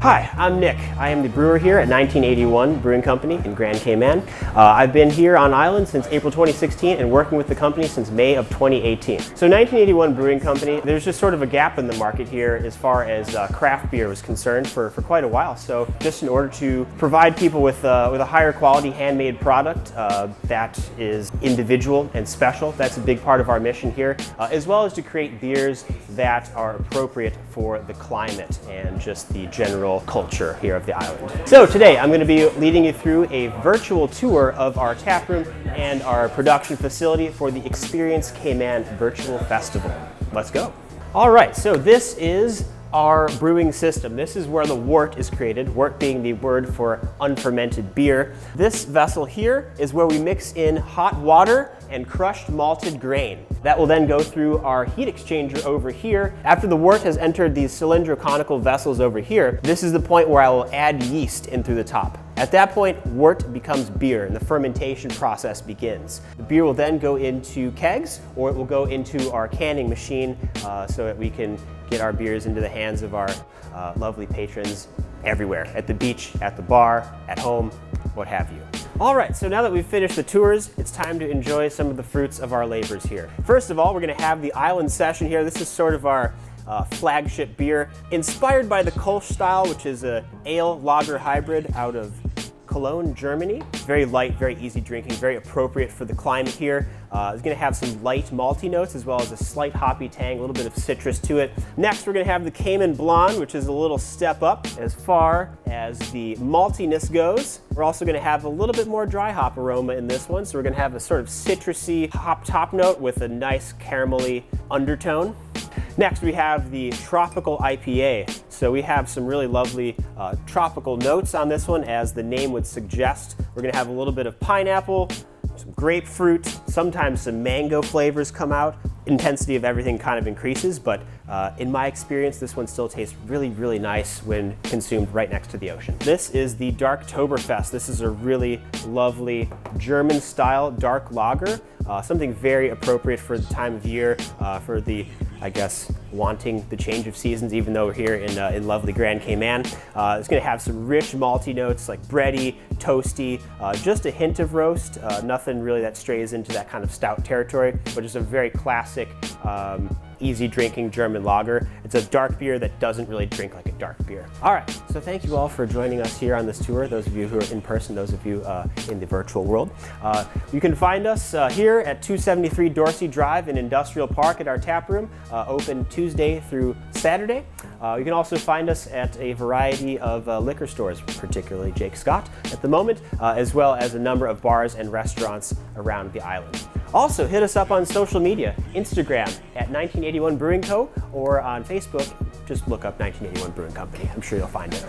Hi, I'm Nick. I am the brewer here at 1981 Brewing Company in Grand Cayman. I've been here on island since April 2016 and working with the company since May of 2018. So 1981 Brewing Company, there's just sort of a gap in the market here as far as craft beer was concerned for quite a while. So just in order to provide people with a higher quality handmade product that is individual and special, that's a big part of our mission here, as well as to create beers that are appropriate for the climate and just the general culture here of the island. So today I'm going to be leading you through a virtual tour of our tap room and our production facility for the Experience Cayman Virtual Festival. Let's go. All right, so this is our brewing system. This is where the wort is created, wort being the word for unfermented beer. This vessel here is where we mix in hot water and crushed malted grain. That will then go through our heat exchanger over here. After the wort has entered these cylindro-conical vessels over here, this is the point where I will add yeast in through the top. At that point, wort becomes beer and the fermentation process begins. The beer will then go into kegs, or it will go into our canning machine so that we can get our beers into the hands of our lovely patrons everywhere, at the beach, at the bar, at home, what have you. All right, so now that we've finished the tours, it's time to enjoy some of the fruits of our labors here. First of all, we're gonna have the island session here. This is sort of our flagship beer, inspired by the Kolsch style, which is a ale lager hybrid out of Cologne, Germany. Very light, very easy drinking, very appropriate for the climate here. It's going to have some light malty notes as well as a slight hoppy tang, a little bit of citrus to it. Next, we're going to have the Cayman Blonde, which is a little step up as far as the maltiness goes. We're also going to have a little bit more dry hop aroma in this one, so we're going to have a sort of citrusy hop top note with a nice caramelly undertone. Next, we have the Tropical IPA. So we have some really lovely tropical notes on this one, as the name would suggest. We're going to have a little bit of pineapple, some grapefruit, sometimes some mango flavors come out. Intensity of everything kind of increases, but in my experience, this one still tastes really, really nice when consumed right next to the ocean. This is the Darktoberfest. This is a really lovely German-style dark lager, something very appropriate for the time of year, for the, I guess, wanting the change of seasons, even though we're here in lovely Grand Cayman. It's going to have some rich malty notes like bready, toasty, just a hint of roast, nothing really that strays into that kind of stout territory, but just a very classic, easy drinking German lager. It's a dark beer that doesn't really drink like a dark beer. All right, so thank you all for joining us here on this tour, those of you who are in person, those of you in the virtual world. You can find us here at 273 Dorsey Drive in Industrial Park at our tap room, open Tuesday through Saturday. You can also find us at a variety of liquor stores, particularly Jake Scott at the moment, as well as a number of bars and restaurants around the island. Also, hit us up on social media, Instagram at 1981 Brewing Co., or on Facebook, just look up 1981 Brewing Company. I'm sure you'll find it.